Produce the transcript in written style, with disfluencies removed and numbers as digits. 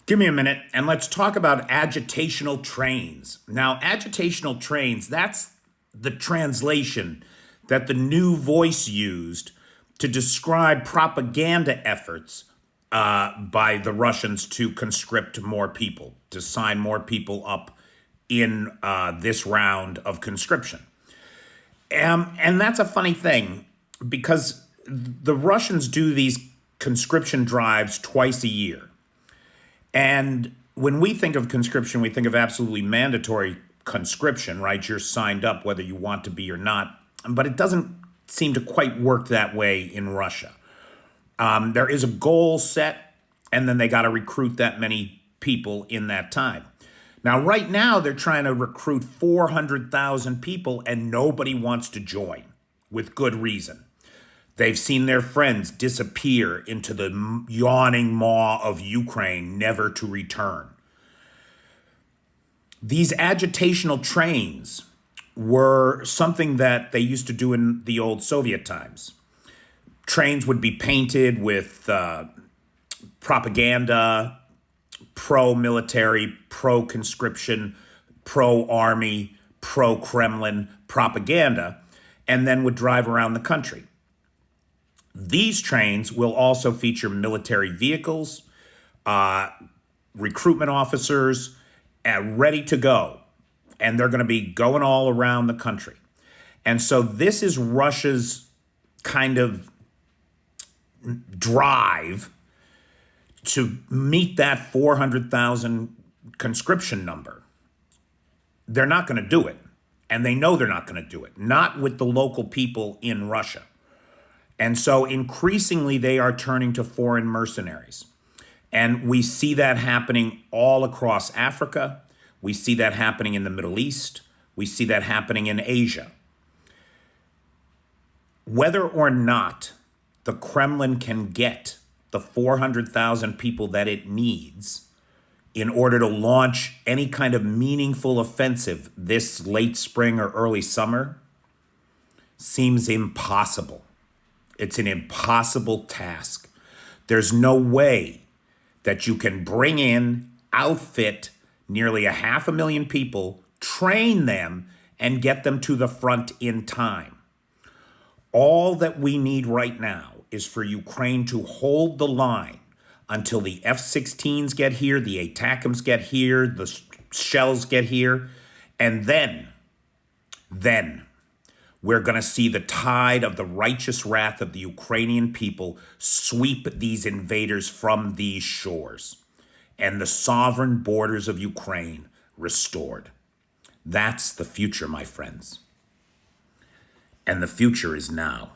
Give me a minute and let's talk about agitational trains. Now, agitational trains, that's the translation that the new voice used to describe propaganda efforts by the Russians to conscript more people, to sign more people up in this round of conscription. And that's a funny thing because the Russians do these conscription drives twice a year. And when we think of conscription, we think of absolutely mandatory conscription, right? You're signed up whether you want to be or not. But it doesn't seem to quite work that way in Russia. There is a goal set, and then they got to recruit that many people in that time. Now, right now, they're trying to recruit 400,000 people, and nobody wants to join, with good reason. They've seen their friends disappear into the yawning maw of Ukraine, never to return. These agitational trains were something that they used to do in the old Soviet times. Trains would be painted with propaganda, pro-military, pro-conscription, pro-army, pro-Kremlin propaganda, and then would drive around the country. These trains will also feature military vehicles, recruitment officers, ready to go. And they're going to be going all around the country. And so this is Russia's kind of drive to meet that 400,000 conscription number. They're not going to do it. And they know they're not going to do it. Not with the local people in Russia. And so increasingly, they are turning to foreign mercenaries. And we see that happening all across Africa. We see that happening in the Middle East. We see that happening in Asia. Whether or not the Kremlin can get the 400,000 people that it needs in order to launch any kind of meaningful offensive this late spring or early summer seems impossible. It's an impossible task. There's no way that you can bring in, outfit nearly 500,000 people, train them, and get them to the front in time. All that we need right now is for Ukraine to hold the line until the F-16s get here, the ATACMS get here, the shells get here, and then we're going to see the tide of the righteous wrath of the Ukrainian people sweep these invaders from these shores and the sovereign borders of Ukraine restored. That's the future, my friends. And the future is now.